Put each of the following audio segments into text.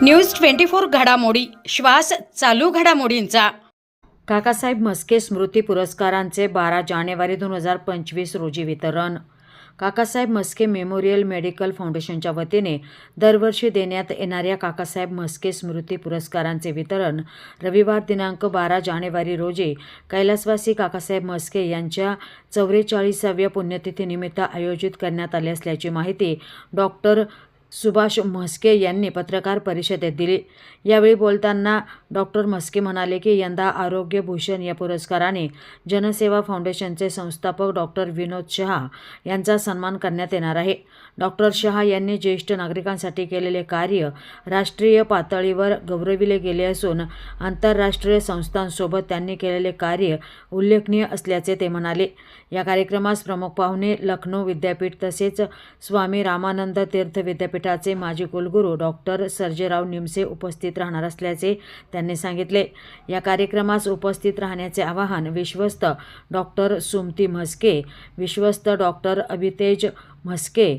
News 24 घडामोडी श्वास चालू घडामोडींचा। काकासाहेब म्हस्के स्मृती पुरस्कारांचे 12 जानेवारी 2025 रोजी वितरण। काकासाहेब म्हस्के मेमोरियल मेडिकल फाउंडेशनच्या वतीने दरवर्षी देण्यात येणाऱ्या काकासाहेब म्हस्के स्मृती पुरस्कारांचे वितरण रविवार दिनांक 12 जानेवारी रोजी कैलासवासी काकासाहेब म्हस्के यांच्या 44व्या पुण्यतिथीनिमित्त आयोजित करण्यात आले असल्याची माहिती डॉक्टर सुभाष म्हस्के यांनी पत्रकार परिषदेत दिली। यावेळी बोलताना डॉक्टर म्हस्के म्हणाले की यंदा आरोग्य भूषण या पुरस्काराने जनसेवा फाउंडेशनचे संस्थापक डॉक्टर विनोद शहा यांचा सन्मान करण्यात येणार आहे। डॉक्टर शहा यांनी ज्येष्ठ नागरिकांसाठी केलेले कार्य राष्ट्रीय पातळीवर गौरविले गेले असून आंतरराष्ट्रीय संस्थांसोबत त्यांनी केलेले कार्य उल्लेखनीय असल्याचे ते म्हणाले। या कार्यक्रमास प्रमुख पाहुणे लखनौ विद्यापीठ तसेच स्वामी रामानंद तीर्थ विद्यापीठाचे माजी कुलगुरू डॉक्टर सर्जेराव निमसे उपस्थित राहणार असल्याचे त्यांनी सांगितले। या कार्यक्रमास उपस्थित राहण्याचे आवाहन विश्वस्त डॉक्टर सुमती म्हस्के, विश्वस्त डॉक्टर अभितेज म्हस्के,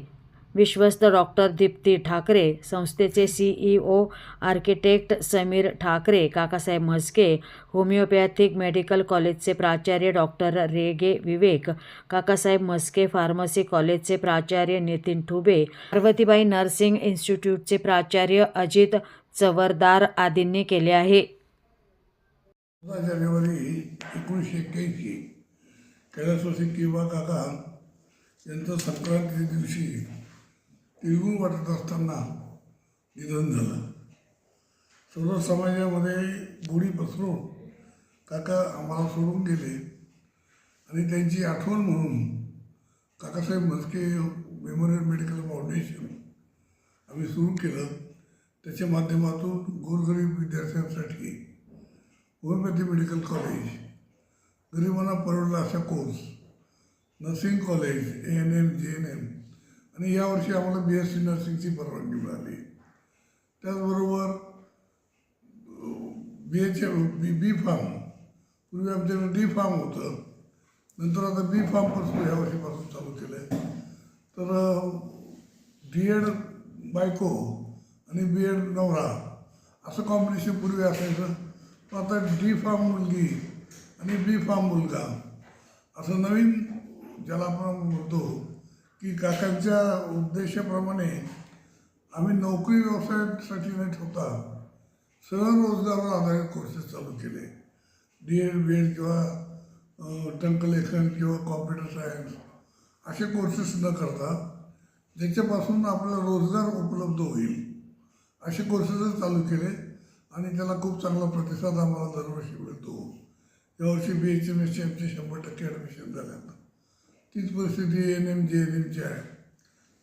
विश्वस्त डॉक्टर दीप्ती ठाकरे, संस्थेचे CEO architect Sameer Thackeray, Kakasaheb Mhaske homeopathic medical कॉलेजचे प्राचार्य डॉक्टर रेगे विवेक, काकासाहेब म्हस्के फार्मसी कॉलेजचे प्राचार्य नितीन ठुबे, पार्वतीबाई नर्सिंग इन्स्टिट्यूटचे प्राचार्य अजित चवरदार आदींनी केले आहे। 14 जानेवारी 1981 कैलासवासी किंवा काका यांचं संक्रांती दिवशी तिळगुळ वाटत असताना निधन झालं। सर्व समाजामध्ये गोडी पसरून काका आम्हाला सोडून गेले आणि त्यांची आठवण म्हणून Kakasaheb Mhaske memorial medical foundation आम्ही सुरू केलं। त्याच्या माध्यमातून गोरगरीब विद्यार्थ्यांसाठी होमिओपॅथी मेडिकल कॉलेज, गरिबांना परवडला अशा course, nursing college, ANM, JNM आणि यावर्षी आम्हाला BSc नर्सिंगची परवानगी मिळाली। त्याचबरोबर बी फार्म, पूर्वी आमच्याकडे D फार्म होतं, नंतर आता B फार्मपासून यावर्षीपासून चालू केलं आहे। तर D.Ed बायको आणि B.Ed नवरा असं कॉम्बिनेशन पूर्वी असायचं, पण आता D फार्म मुलगी आणि B फार्म मुलगा असं नवीन ज्याला आपण म्हणतो की काकांच्या उद्देशाप्रमाणे आम्ही नोकरी व्यवसायासाठी न ठेवता सरळ रोजगारावर आधारित कोर्सेस चालू केले। D.Ed, B.Ed किंवा टंकलेखन किंवा कॉम्प्युटर सायन्स असे कोर्सेस न करता ज्याच्यापासून आपल्याला रोजगार उपलब्ध होईल असे कोर्सेसच चालू केले आणि त्याला खूप चांगला प्रतिसाद आम्हाला दरवर्षी मिळतो। यावर्षी BHMSची आमची 100% ॲडमिशन झाल्यानं तीच परिस्थिती ANM, JNMची आहे।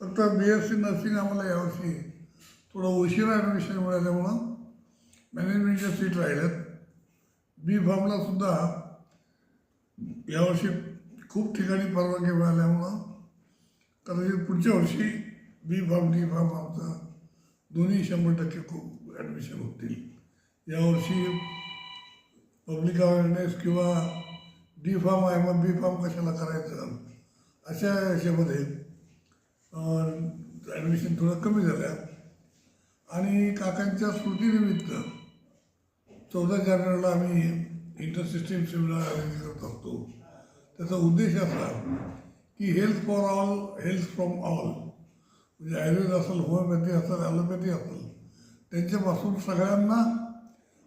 फक्त BSc नर्सिंग आम्हाला यावर्षी थोडं उशिरा ॲडमिशन मिळाल्यामुळं मॅनेजमेंटच्या सीट राहिल्यात। B फार्मला सुद्धा यावर्षी खूप ठिकाणी परवानगी मिळाल्यामुळं कदाचित पुढच्या वर्षी B फार्म, D फार्म आमचा दोन्ही 100% खूप ॲडमिशन होतील। यावर्षी पब्लिक अवेअरनेस किंवा D फार्म आहे मग B फार्म कशाला करायचं अशा याच्यामध्ये ॲडमिशन थोडं कमी झाल्या आणि काकांच्या स्मृतीनिमित्त 14 जानेवारीला आम्ही इंटरसिस्टीम सेमिनार अरेंज करत असतो। त्याचा उद्देश असा की health for all, health from all, म्हणजे आयुर्वेद असेल, होमिओपॅथी असेल, ॲलोपॅथी असेल, त्यांच्यापासून सगळ्यांना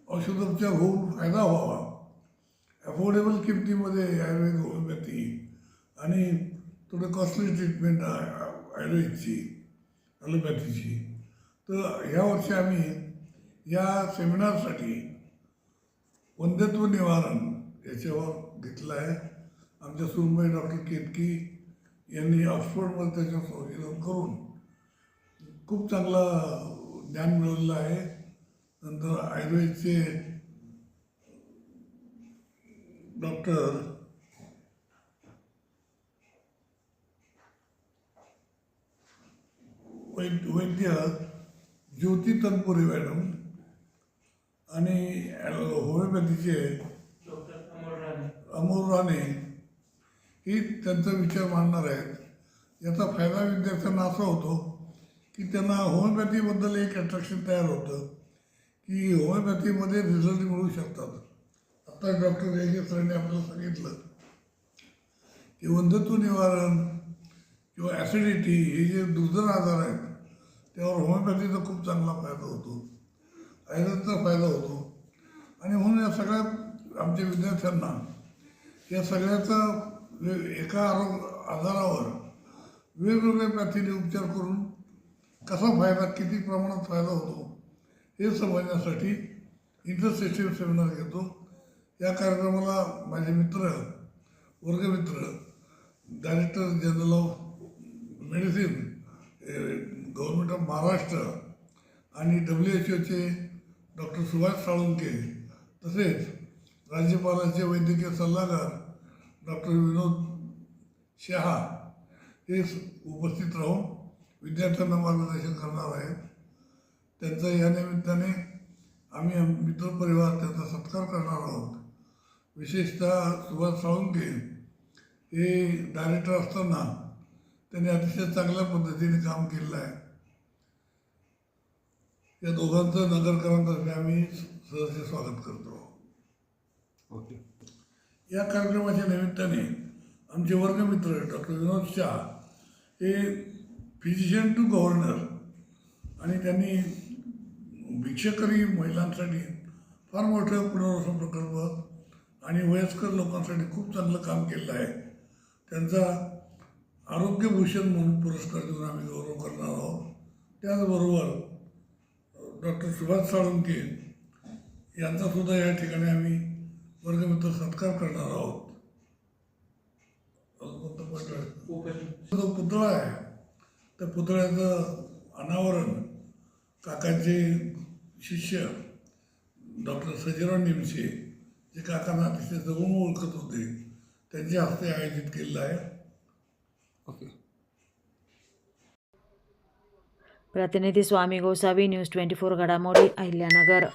औषधोपचार होऊन फायदा व्हावा। अफोर्डेबल किमतीमध्ये आयुर्वेद, होमिओपॅथी आणि थोडं कॉस्टली ट्रीटमेंट आयुर्वेदची, ॲलोपॅथीची। तर ह्यावर्षी आम्ही या सेमिनारसाठी वंध्यत्व निवारण याच्यावर घेतलं आहे। आमच्या सुरमई डॉक्टर केतकी यांनी ऑक्सफोर्डमध्ये त्याच्यावर संशोधन करून खूप चांगला ज्ञान मिळवलेलं आहे। नंतर आयुर्वेदचे डॉक्टर वैद्य ज्योती तनपुरे मॅडम आणि होमिओपॅथीचे अमोल राणे ही त्यांचा विचार मांडणार आहेत। याचा फायदा विद्यार्थ्यांना असा होतो की त्यांना होमिओपॅथीबद्दल एक अट्रॅक्शन तयार होतं की होमिओपॅथीमध्ये रिझल्ट मिळू शकतात. आता डॉक्टर वेगे सरांनी आपल्याला सांगितलं की वंध्यत्व निवारण किंवा ॲसिडिटी हे जे दुर्धर आजार आहेत त्यावर होमिओपॅथीचा खूप चांगला फायदा होतो, आयुर्वेदाचा फायदा होतो. आणि म्हणून या सगळ्या आमच्या विद्यार्थ्यांना या सगळ्याचा एका आजारावर वेगवेगळ्या पॅथीने उपचार करून कसा फायदा, किती प्रमाणात फायदा होतो हे समजण्यासाठी इंटरसेक्शन सेमिनार घेतो. या कार्यक्रमाला माझे मित्र, वर्गमित्र, director general of medicine government of Maharashtra आणि WHO डॉक्टर सुभाष साळुंके, तसेच राज्यपालांचे वैद्यकीय सल्लागार डॉक्टर विनोद शहा हे उपस्थित राहून विद्यार्थ्यांना मार्गदर्शन करणार आहेत. त्यांचा या निमित्ताने आम्ही मित्रपरिवार त्यांचा सत्कार करणार आहोत. विशेषतः सुभाष साळुंके हे डायरेक्टर असताना त्यांनी अतिशय चांगल्या पद्धतीने काम केलेलं आहे. या दोघांचं नगरकरांतर्फे आम्ही सहर्ष स्वागत करतो. ओके. या कार्यक्रमाच्या निमित्ताने आमचे वर्गमित्र डॉक्टर विनोद शाह हे फिजिशियन टू गव्हर्नर आणि त्यांनी भिक्षकरी महिलांसाठी फार मोठं पुनर्वसन प्रकल्प आणि वयस्कर लोकांसाठी खूप चांगलं काम केलं आहे. त्यांचा आरोग्यभूषण म्हणून पुरस्कार देऊन आम्ही गौरव करणार आहोत. त्याचबरोबर डॉक्टर सुभाष साळुंके यांचासुद्धा या ठिकाणी आम्ही वर्गमित्र सत्कार करणार आहोत. जो पुतळा आहे त्या पुतळ्याचं अनावरण काकांचे शिष्य डॉक्टर सजीराव निमशे, जे काकांना अतिशय जवळून ओळखत होते, त्यांच्या हस्ते आयोजित केलेलं आहे. ओके. प्रतिनिधी स्वामी गोसावी, न्यूज 24 घडामोडी, अहिल्यानगर.